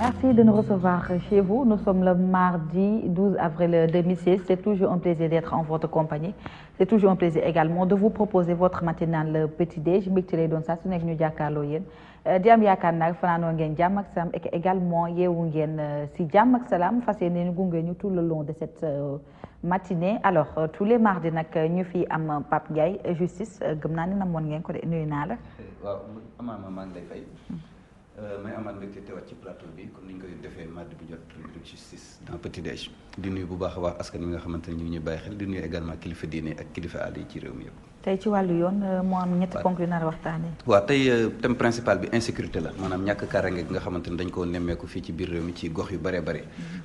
Merci de nous recevoir chez vous. Nous sommes le mardi 12 avril 2016. C'est toujours un plaisir d'être en votre compagnie. C'est toujours un plaisir également de vous proposer votre matinale petit déj mbégte lay doon saa su nekk ñu jàkkaarloo yéen di am yaakaar nag fanaanoo ngeen jàmm ak salaam et également yeewu ngeen si jàmm ak salaam fas yéene ñu gunge ñu tout le long de cette matinée. Alors tous les mardis nag ñu fi am Pape Ndiaye justice gëm naa ne namoon ngeen ko de nuyu naa la. waaw amaama maa ngi lay fay. may amaat mbégte teewaat ci plateau bi comme ni ñu koy defee mardi bu jot rubrique justice dans petit déj di nuyu bu baax a baax askan wi nga xamante ne ñu ngi ñuy bàyyi xel di nuyu également kilifa diine ak kilifa aada yi ci réew mi yëpp. tey ci wàllu yoon moo am ñetti ponk yu nar a waxtaanee. waaw tey thème principal bi insécurité la maanaam ñàkk kaaraange gi nga xamante ne dañ koo nemmeeku fii ci biir réew mi ci gox yu bëree bëri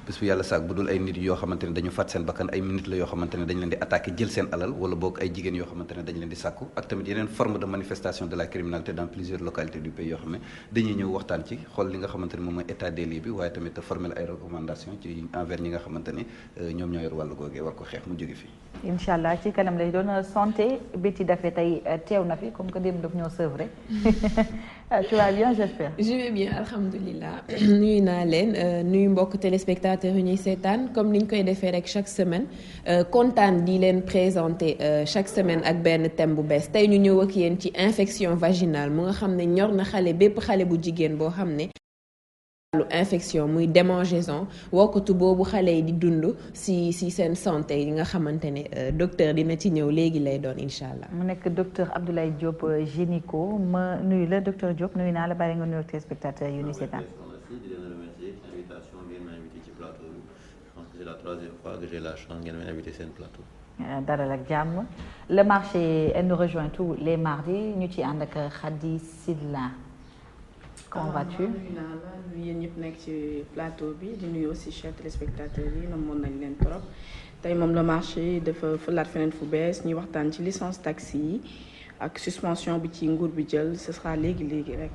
bés bu yàlla saak bu dul ay nit yoo xamante ne dañu fàtt seen bakkan ay nit la yoo xamante ne dañ leen di attaqué jël seen alal wala boog ay jigéen yoo xamante ne dañ leen di sàkku ak tamit yeneen forme de manifestation de la criminalité dans plusieurs localités du pays yoo xam ne dañuy ñëw waxtaan ci xool li nga xamante ne moom mooy état des lieux bi waaye tamit former ay recommandations ci envers ñi nga xamante ne ñoom ñoo yor wàllu googee war ko xeex mu jóge fii incha allah ci kanam lay doon santé Betty Daffé tey teew na fi comme que démb daf ñoo sevré tu vas bien j'espère. je vais bien alhamdulilah nuyu naa leen nuyu mbokk téléspectateurs yu ñuy seetaan comme niñ koy defee rek chaque semaine kontaan di leen présenter chaque semaine ak benn thème bu bees tey ñu ñëw ak yéen ci infection vaginale mu nga xam ne ñor na xale bépp xale bu jigéen boo xam ne. infection muy démangeaison wokkatu boobu xale yi di dund si seen santé yi nga xamante ne docteur dina ci ñëw léegi lay doon incha allah. mu nekk docteur Abdoulaye Diop gynéco ma nuyu la docteur Diop nuyu naa la bari nga nuyu téléspectateurs yu ni seetaan. di leen remercier invitation ngeen ma invité ci plateau bi je pense que c'est la troisième fois que j'ai la chance ngeen ma invité seen plateau. dalal ak jàmm le marché elle nous rejoint tous les mardis ñu ci ànd ak Khady Sylla. comment vas-tu nuyu naa la nuyu yéen ñëpp nekk ci plateau bi di nuyu aussi chers téléspectateurs yi namoon nañ leen trop tey moom le marché dafa fëlaat feneen fu bees ñuy waxtaan ci licence taxi yi ak suspension bi ci nguur bi jël ce sera léegi rek.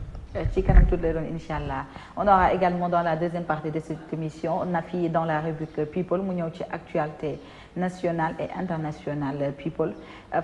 ci kanam tuuti lay doon incha allah on aura également dans la deuxième partie de cette émission Nafi dans la rubrique People mu ñëw ci actualité nationale et internationale People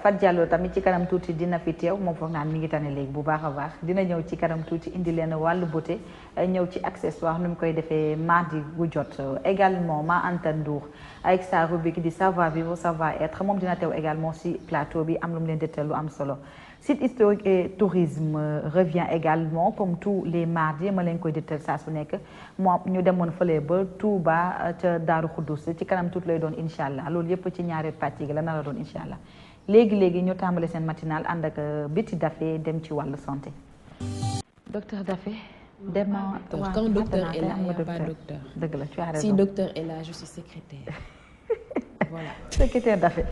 Fat Diallo tamit ci kanam tuuti dina fi teew moom foog naan mi ngi tane léegi bu baax a baax dina ñëw ci kanam tuuti indi leen wàllu beauté ñëw ci accessoire nu mu koy defee mardi gu jot également Ma Anta Ndour avec sa rubrique di savoir vivre savoir être moom dina teew également si plateau bi am lu mu leen dëttal lu am solo. Site historique et tourisme revient également comme tous les mardis ma leen koy dëttal saa su nekk moom ñu demoon fële ba Touba ca Daaru Xuddus ci kanam tuuti lay doon incha allah loolu yëpp ci ñaari pàcc yi la nar a doon incha allah léegi ñu tàmbale seen matinal ànd ak Betty Daffé dem ci wàllu santé. docteur Daffé. quand docteur est là il n'y a pas docteur. dëgg la tu as raison si docteur est là je suis secrétaire. voilà secrétaire Daffé.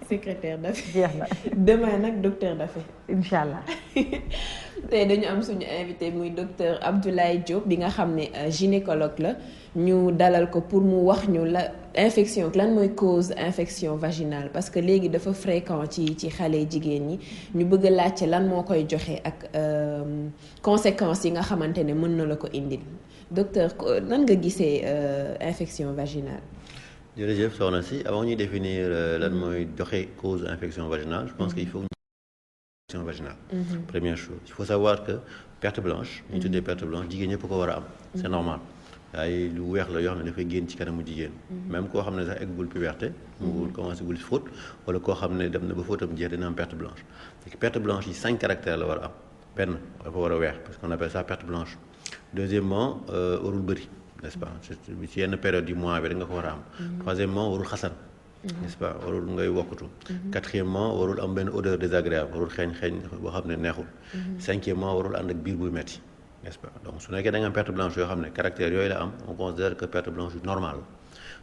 secrétaire Daffé. jeex na demain nag docteur Daffé. incha allah. tey dañu am suñu invité muy docteur Abdoulaye Diop bi nga xam ne gynécologue la ñu dalal ko pour mu wax ñu la infection lan mooy cause infection vaginale parce que léegi dafa fréquent ci xale jigéen ñi ñu bëgg a laajte lan moo koy joxe ak conséquences yi nga xamante ne mën na la ko indil docteur nan nga gisee infection vaginale. jërëjëf soxna si avant ñuy définir lan mooy joxe cause infection vaginale je pense qu'il faut infection vaginale. Première chose il faut savoir que perte blanche ñu tuddee perte blanche jigéen ñëpp ko war a am c'est normal waaye lu weex la yoo xam ne dafay génn ci kanamu jigéen même koo xam ne sax eggul puberté mu commencé gul fóot wala koo xam ne dem na ba fóotam jeex dina am perte blanche perte blanche yi 5 caractères la war a am benn dafa war a weex parce qu'on appelle ça perte blanche deuxièmement warul bëri n'est-ce pas ci yenn période du mois bi da nga ko war a am troisièmement warul xasan n'est-ce pas warul ngay wokkatu quatrièmement warul am benn odeur désagréable warul xeeñ boo xam ne neexul cinquièmement warul ànd ak biir buy metti n'est-ce pas donc su nekkee da nga am perte blanche yoo xam ne caractère yooyu la am on considère que perte blanche yu normal la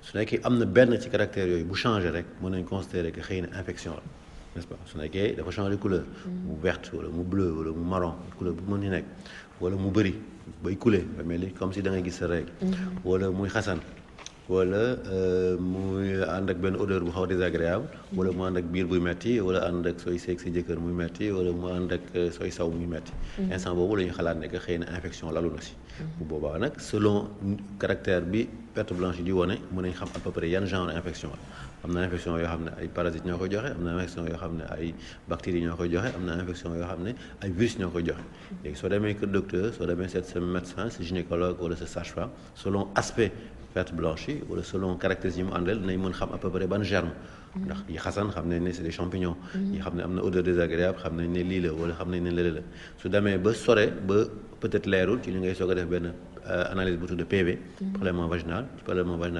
su nekkee am na benn ci caractère yooyu bu changé rek mën nañ considérer que xëy na infection la n'est-ce pas su nekkee dafa changé couleur mu verte wala mu bleu wala mu marron couleur bu mën ni nekk wala mu bëri bay coulé ba mel ni comme si da ngay gis sa règle wala muy xasan wala muy ànd ak benn odeur bu xaw a désagréable wala mu ànd ak biir buy metti wala ànd ak sooy seeg si jëkkër muy metti wala mu ànd ak sooy saw muy metti instant boobu la ñuy xalaat ne que xëy na infection lalu na si bu boobaa nag selon caractère bi perte blanche yi di wone mën nañ xam à peu près yan genre infection la am na infection yoo xam ne ay parasites ñoo koy joxe am na infection yoo xam ne ay bactéries ñoo koy joxe am na infection yoo xam ne ay virus ñoo koy joxe léegi soo demee kër docteur soo demee seet sa médecin sa gynécologue wala sa sage-femme selon aspect perte blanche yi wala selon caractéristiques yi mu àndal dinañ mën xam à peu près ban germe ndax yi xasan xam nañ ne c'est des champignons yi xam ne am na odeur désagréable xam nañ ne lii la wala xam nañ ne lële la su demee ba sore ba peut-être leerul ci li ngay soog a def benn analyse bu tudd PV prélèvement vaginal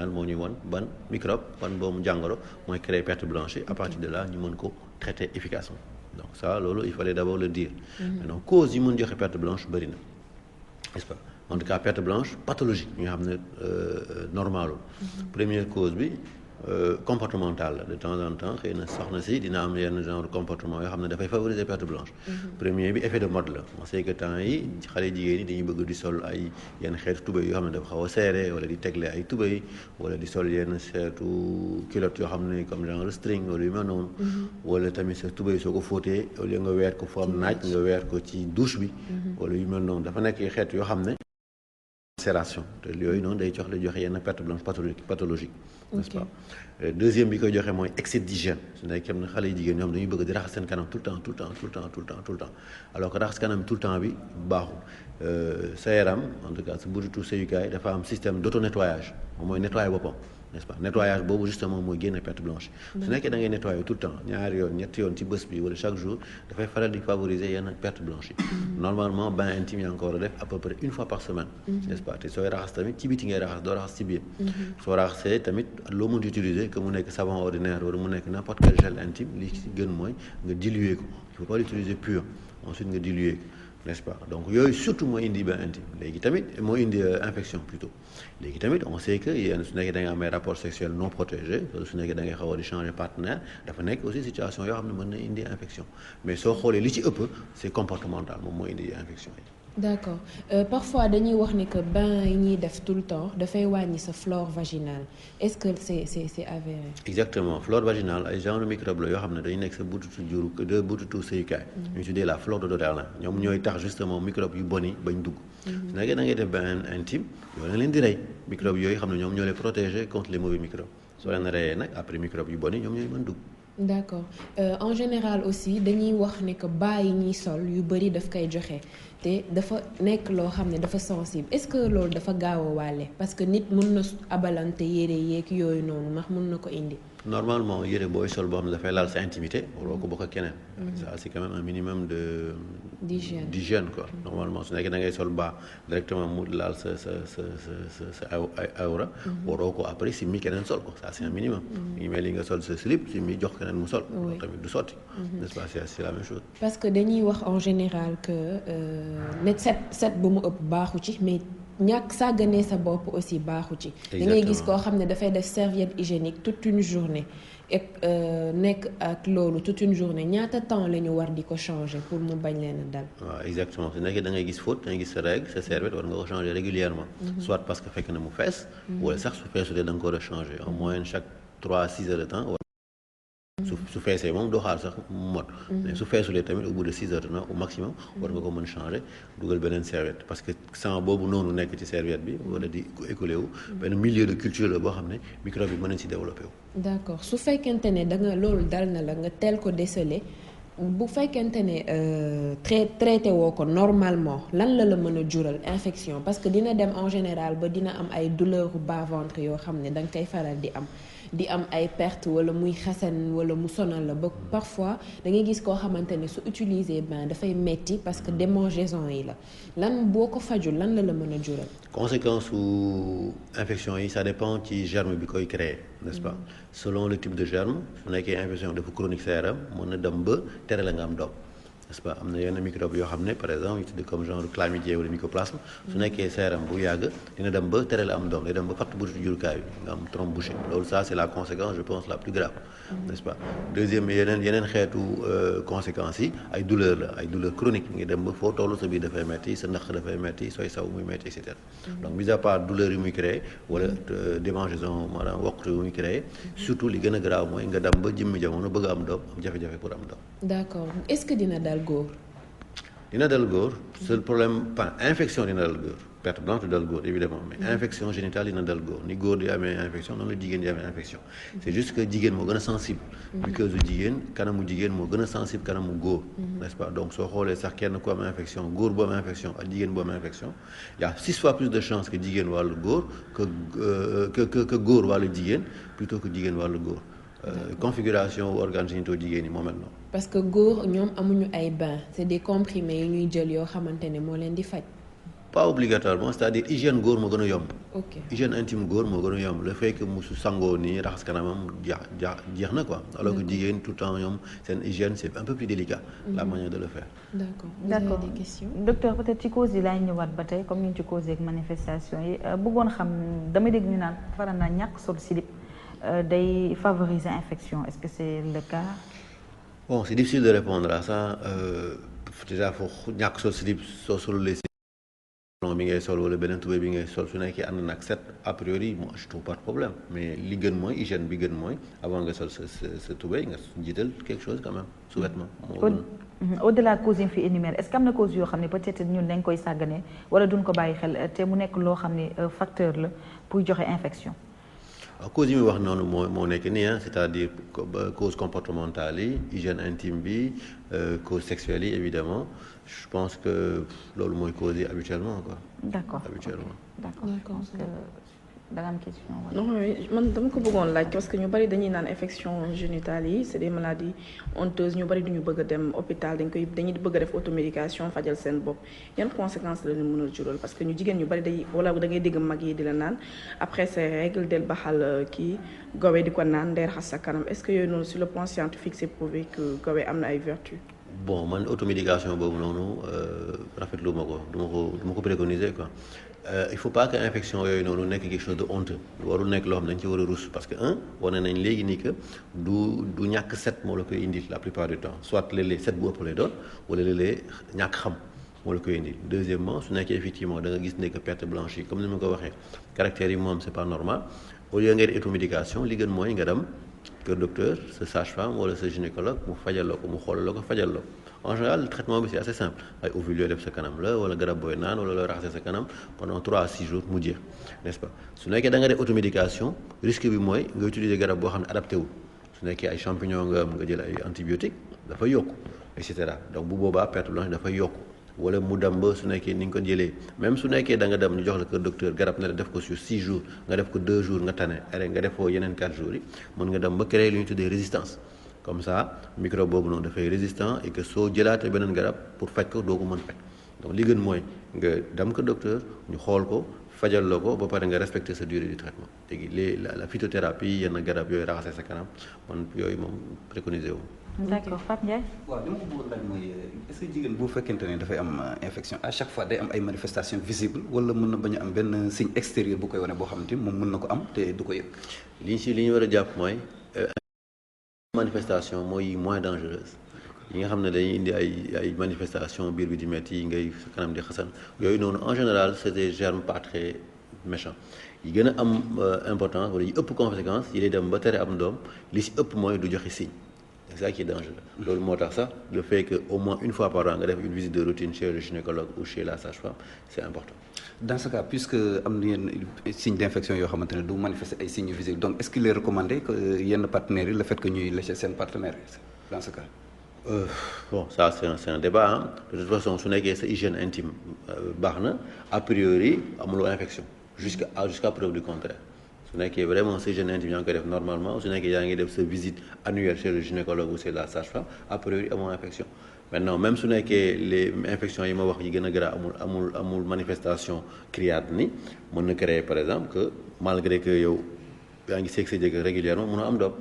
moo ñuy won ban microbe ban boobu jàngoro mooy créer perte blanche yi à partir de là ñu mën ko traiter efficacement donc ça loolu il fallait d'abord le dire maintenant cause yi mën joxe perte blanche bëri na n'est-ce pas en tout cas perte blanche pathologique ñu nga xam ne normalul première cause bi comportemental la de temps en temps xëy na soxna si dina am yenn genre comportement yoo xam ne dafay favoriser perte blanche premier bi effet de mode la on sait que temps yi xale jigéen yi dañuy bëgg di sol ay yenn xeetu tubéy yoo xam ne dafa xaw a serré wala di tegle ay tubéy wala di sol yenn xeetu culotte yoo xam ne comme genre string wala yu mel noonu wala tamit sa tubéy soo ko fóotee au lieu nga weer ko fu am naaj nga weer ko ci douche bi wala yu mel noonu dafa nekk xeet yoo xam ne macération te yooyu noonu day joxe yenn perte blanche pathologique n'est-ce pas deuxième bi koy joxe mooy excès d'hygiène su nekkee am na xale yu jigéen ñoom dañuy bëgg di raxas seen kanam tout le temps alors que raxas kanam tout le temps bi baaxul sa yaram en tout cas sa butitu seyukaay dafa am système d'auto-nettoyage moom mooy nettoyer boppam n'est-ce pas nettoyage boobu justement mooy génne perte blanche su nekkee da ngay nettoyer tout le temps ñaari yoon ñetti yoon ci bés bi wala chaque jour dafay faral di favoriser yenn perte blanche yi normalement bain intime yaa ngi ko war a def à peu près une fois par semaine n'est-ce pas te sooy raxas tamit ci biti ngay raxas doo raxas ci biir soo raxasee tamit loo mën di utiliser que mu nekk savon ordinaire wala mu nekk n'importe quel gel intime li ci gën mooy nga diluer ko il faut pas l'utiliser pur ensuite nga diluer ko n'est-ce pas donc yooyu surtout mooy indi bain intime léegi tamit moo indi infection plutôt léegi tamit on sait que yéen su nekkee da nga am ay rapports sexuels non protégés wala su nekkee da ngay xaw a di changer partenaire dafa nekk aussi situation yoo xam ne mën na indi infection mais soo xoolee li ci ëpp c'est comportemental moom moo indi infection yi. d'accord parfois dañuy wax ni que bain yi ñuy def tout le temps dafay wàññi sa flore vaginale est-ce que c'est avéré. exactement flore vaginale ay genre microbe la yoo xam ne dañu nekk sa butitu butitu sëyukaay. ñu tuddee la flore de Doderlin ñoom ñooy tax justement microbe yu bon yi bañ dugg. su nekkee da ngay def bain intime yoo leen di rey microbe yooyu xam ne ñoom ñoo lay protéger contre les mauvais microbes soo leen reyee nag après microbe yu bon yi ñoom ñooy mën dugg. d'accord en général aussi dañuy wax ne que bas yi ñuy sol yu bari daf koy joxe te dafa nekk loo xam ne dafa sensible est-ce que loolu dafa gaaw a wàlle parce que nit mun na abalante yére yeeg yooyu noonu ndax mun na ko indi. normalement yére booy sol boo xam ne dafay laal sa intimité waroo ko bokk ak keneen. ça c'est quand même un minimum d'hygiène quoi. normalement su nekkee da ngay sol bas directement mu laal sa awra. waroo ko après si mi keneen sol ko ça c'est un minimum. ñu mel ni nga sol sa slip si mi jox keneen mu sol. loolu tamit du sotti. n'est-ce pas c'est la même chose. parce que dañuy wax en général que net set bu mu ëpp baaxu ci mais. ñàkk sàgganee sa bopp aussi baaxu ci. da ngay gis koo xam ne dafay def serviette hygiénique toute une journée et nekk ak loolu toute une journée ñaata temps la ñu war di ko changer pour mu bañ leen a dal. waaw exactement su nekkee da ngay gis faute da ngay gis sa règle sa serviette war nga ko changer régulièrement soit parce que fekk na mu fees. wala sax su feesutee da nga ko war a changer en moyenne chaque 3 à 6 heures de temps. su feesee moom doo xaar sax mot mais su feesulee tamit au bout de 6 heures de temps au maximum war nga ko mën changer dugal beneen serviette parce que sang boobu noonu nekk ci serviette bi wala di écoulé wu benn milieu de culture la boo xam ne microbe bi mën nañ si développé wu. d'accord su fekkente ne da nga loolu dal na la nga teel ko déceler bu fekkente ne traité woo ko normalement lan la mën a jural infection parce que dina dem en général ba dina am ay douleur bas-ventre yoo xam ne da nga koy faral di am ay perte wala muy xasan wala mu sonal la ba parfois da ngay gis koo xamante ne su utiliser bain dafay metti parce que démangeaison yi la lan boo ko fajul lan la mën a jural. conséquence su infection yi ça dépend ci germe bi koy créer n'est-ce pas selon le type de germe su nekkee infection dafa chronique sa yaram mën na dem ba tere la nga am doom n'est-ce pas am na yenn microbe yoo xam ne par exemple yu tudd comme genre chlamydie wala mycoplasme su nekkee sa yaram bu yàgg dina dem ba tere la am doom day dem ba fatt butitu jurukaay bi nga am trompe bouchée loolu ça c'est la conséquence je pense la plus grave n'est-ce pas deuxième yeneen xeetu conséquences yi ay douleur la ay douleur chronique ngi dem ba foo tollu sa biir dafay metti sa naq dafay metti sooy saw muy metti et cetera donc mis à part douleur yu muy créé wala démangeaison maanaam waqtu yu muy créé surtout li gën a grave mooy nga dem ba jëmmi jamono bëgg a am doom am jafe-jafe pour am doom. d'accord est-ce que dina dal góor. dina dal góor seul problème pas infection dina dal góor perte blanche du dal góor évidemment mais infection génitale dina dal góor ni góor di amee infection noonu la jigéen di amee infection c'est juste que jigéen moo gën a sensible muqueuse du jigéen kanamu jigéen moo gën a sensible kanamu góor n'est-ce pas donc soo xoolee sax kenn ku am infection góor bu am infection ak jigéen bu am infection il y a 6 fois plus de chances que jigéen wàllu góor que góor wàllu jigéen plutôt que jigéen wàllu góor configuration organes génitaux jigéen yi moo mel noonu. parce que góor ñoom amuñu ay bain c'est des comprimés yu ñuy jël yoo xamante ne moo leen di faj. pas obligatoirement c'est-à-dire hygiène góor moo gën a yomb. ok hygiène intime góor moo gën a yomb le fait que mu su sangoo nii raxas kanamam jeex na quoi. alors que jigéen tout le temps ñoom seen hygiène c'est un peu plus délicat. la manière de le faire. d'accord vous avez des questions. docteur peut-être ci cause yi laay ñëwaat ba tey comme ni ñu ci causé ak manifestation yi bëggoon xam damay dégg ñu naan faral naa ñàkk sol slip day favoriser infection est-ce que c'est le cas. bon c'est difficile de répondre à ça déjà foo ñàkk sol slip soo solulee bi ngay sol wala beneen tubéy bi ngay sol su nekkee ànd nag set a priori moi je trouve pas de problème mais li gën mooy hygiène bi gën mooy avant nga sol sa tubéy nga jiital quelque chose quand même sous-vêtement au-delà cause yi fi énuméré est-ce que am na cause yoo xam ne peut-être ñun dañ koy sàggane wala duñ ko bàyyi xel te mu nekk loo xam ne facteur la pour joxe infection. waaw cause yi muy wax noonu moo nekk nii c'est-à-dire cause comportementale yi hygiène intime bi cause sexuelle yi évidemment je pense que loolu mooy cause yi habituellement quoi. d'accord habituellement. d'accord je pense que da nga am question. non man dama ko bëggoon laaj parce que ñu bari dañuy naan infection génitale yi c'est des maladies honteuses ñu bari duñu bëgg a dem hôpital dañuy bëgg a def automédication fajal seen bopp yan conséquences la ñu mën a jural parce que ñu jigéen ñu bari wala da ngay dégg mag yi di la naan après ces règles del baxal kii gowe di ko naan ndey raxas sa kanam est-ce que yooyu noonu sur le plan scientifique c'est prouvé que gowe am na ay vertus. bon man automédication boobu noonu rafetlu ma ko du ma ko préconiser quoi. Il faut pas que infection yooyu noonu nekk quelque chose de honteux warul nekk loo xam ne dañ ci war a rus parce que wane nañ léegi nii que du ñàkk set moo la koy indil la plupart du temps soit léeg-léeg set bu ëpp lay doon wala léeg-léeg ñàkk xam moo la koy indil deuxièmement su nekkee effectivement da nga gis ne que perte blanche yi comme ni ma ko waxee caractères yi moom c'est pas normal au lieu nga def automédication li gën mooy nga dem kër docteur sa sage-femme wala sa gynécologue mu fajal la ko mu xoolal la ko fajal la ko en général le traitement bi c'est assez simple ay ovules yooyu def sa kanam la wala garab booy naan wala looy raxase sa kanam pendant 3 à 6 jours mu jeex n'est-ce pas su nekkee da nga def automédication risque bi mooy nga utiliser garab boo xam ne adapté wul su nekkee ay champignon nga am nga jël ay antibiotiques dafay yokku et cetera donc bu boobaa perte blanche dafay yokku wala mu dem ba su nekkee ni nga ko jëlee même su nekkee da nga dem ñu jox la kër docteur garab ne la def ko sur 6 jours nga def ko 2 jours nga tane arrêt nga def ko yeneen 4 jours yi mën nga dem ba créer lu ñu tuddee résistance comme ça microbe boobu noonu dafay résistant et que soo jëlaatee beneen garab pour faj ko doo ko mën faj donc li gën mooy nga dem ko docteur ñu xool ko fajal la ko ba pare nga respecter sa durée du traitement léegi la phytothérapie yenn garab yooyu raxasee sa kanam man yooyu moom préconisé wu. d'accord Pape Ndiaye. waaw li ma ko bëggoon laaj mooy est-ce que jigéen bu fekkente ne dafay am infection à chaque fois day am ay manifestations visibles wala mën na bañ a am benn signe extérieur bu koy wane boo xamante ni moom mën na ko am te du ko yëg. li ñu war a jàpp mooy manifestation mooy moins dangereuse yi nga xam ne dañuy indi ay manifestation biir bi di metti yi ngay sa kanam di xasan yooyu noonu en général c'est des germes pas très méchants yi gën a am importance wala yi ëpp conséquence yi lay dem ba tere am doom li si ëpp mooy du joxe signe. C'est ça qui est dangereux. loolu moo tax sax le fait que au moins une fois par an nga def une visite de routine chez le gynécologue ou chez la sage-femme c'est important. dans ce cas puisque am na yenn signes d'infection yoo xamante ne du manifester ay signes visibles donc est-ce qu'il est recommandé que yenn partenaires yi le fait que ñuy lécher seen partenaire dans ce cas. bon ça c'est un débat de toute façon su nekkee sa hygiène intime baax na a priori amuloo infection jusqu'à preuve du contraire. su nekkee vraiment sa hygiène intime yaa ngi koy def normalement su nekkee yaa ngi def sa visite annuelle chez le gynécologue ou chez la sage-femme a priori amoo infection maintenant même su nekkee les infections yi ma wax yi gën a grave amul manifestation criarde ni mën na créer par exemple que malgré que yow yaa ngi seeg sa jëkkër régulièrement mën a am doom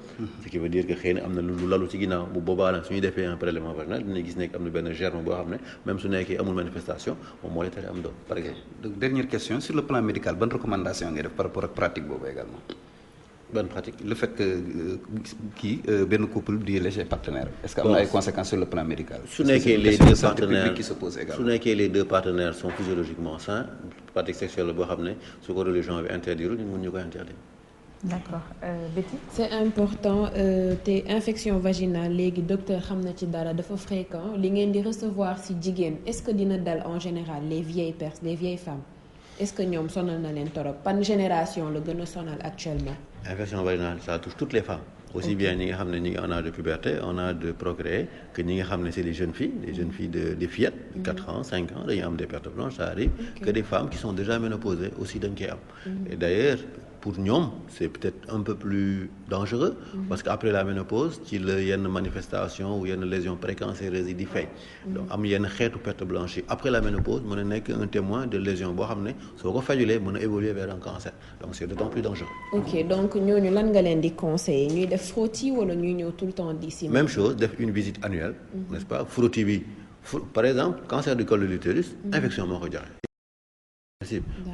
ce qui veut dire que xëy na am na lu lalu ci ginnaaw bu boobaa nag su ñu defee un prélèvement vaginal dina gis nekk am na benn germe boo xam ne même su nekkee amul manifestation moom moo lay tere am doom par exemple. donc dernière question sur le plan médical ban recommandation ngay def par rapport ak pratique boobu également. ban pratique. le fait que benn couple di lécher partenaire est-ce que am na ay conséquences sur le plan médical. su nekkee les deux partenaires qui se pose également. su nekkee les deux partenaires sont physiologiquement sains pratique sexuelle boo xam ne su ko religion bi interdire ñun mun ñu ko interdire. d'accord Betty. c'est important te infection vaginale léegi docteur xam na ci dara dafa fréquent li ngeen di recevoir ci jigéen est-ce que dina dal en général les vieilles femmes est-ce que ñoom sonal na leen torop ban génération la gën a sonal actuellement. infection vaginale ça touche toutes les femmes. aussi bien ñi nga xam ne ñi ngi en âge de puberté en âge de procréer que ñi nga xam ne c'est les jeunes filles des fillettes 4 ans 5 ans dañuy am des pertes blanches ça arrive que des femmes qui sont déjà ménopausées aussi dañ koy am et d'ailleurs pour ñoom c'est peut-être un peu plus dangereux parce que après la ménopause ci la yenn manifestation ou yenn lésions précancéreuses yi di feeñ donc am yenn xeetu perte blanche yi après la ménopause mën a nekk un témoin de lésion boo xam ne soo ko fajulee mën a évoluer vers un cancer donc c'est d'autant plus dangereux. ok donc ñooñu lan nga leen di conseiller ñuy def frottis wala ñuy ñëw tout le temps d'ici. même chose def une visite annuelle n'est-ce pas frottis bi par exemple cancer du col de l'utérus infection moo ko joxe.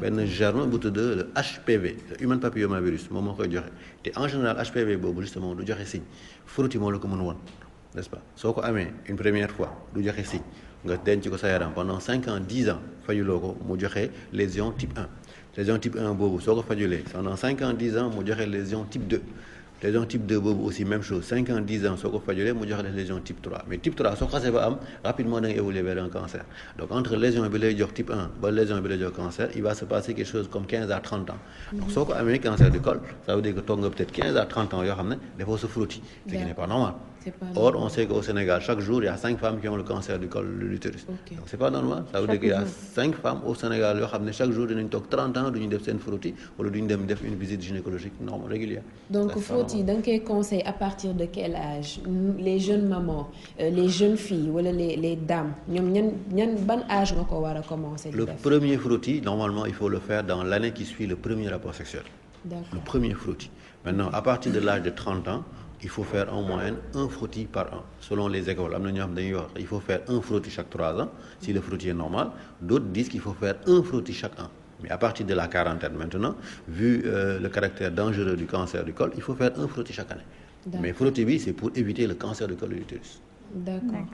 benn germe bu tudd le HPV le human papillomavirus moom moo koy joxe te en général HPV boobu justement du joxe signe frottis moo la ko mën woon n'est-ce pas soo ko amee une première fois du joxe signe nga denc ko sa yaram pendant 5 ans 10 ans fajuloo ko mu joxe lésion type 1 lésion type 1 boobu soo ko fajulee pendant 5 ans 10 ans mu joxe lésion type 2 lésion type 2 boobu aussi même chose 5 ans 10 ans soo ko fajulee mu joxe la lésion type 3 mais type 3 soo xasee ba am rapidement da nga évoluer vers un cancer donc entre lésion bi lay jox type 1 ba lésion bi lay jox cancer il va se passer quelque chose comme 15 à 30 ans donc soo ko amee cancer du col ça veut dire que toog nga peut-être 15 à 30 ans yoo xam ne dafoo sa frottis ce qui n'est pas normal. Or, on sait qu'au Sénégal, chaque jour, il y a 5 femmes qui ont le cancer du col de l'utérus. Okay. Donc, c'est pas normal. Ça veut dire qu'il y a 5 femmes au Sénégal qui ont chaque jour, ils ont 30 ans, ils ont une frottis, ou ils ont une visite gynécologique normale, régulière. Donc, frottis, dans quel conseil, à partir de quel âge? Les jeunes mamans, les jeunes filles, ou les dames, ban âge on va commencer? Le premier frottis, normalement, il faut le faire dans l'année qui suit le premier rapport sexuel. D'accord. Le premier frottis. Maintenant, à partir de l'âge de 30 ans, il faut faire en moyenne un frottis par an selon les écoles il faut faire un frottis chaque 3 ans si le frottis est normal d'autres disent qu'il faut faire un frottis chaque an mais à partir de la quarantaine maintenant vu le caractère dangereux du cancer du col il faut faire un frottis chaque année mais frottis bi c'est pour éviter le cancer du col de l'utérus. D'accord.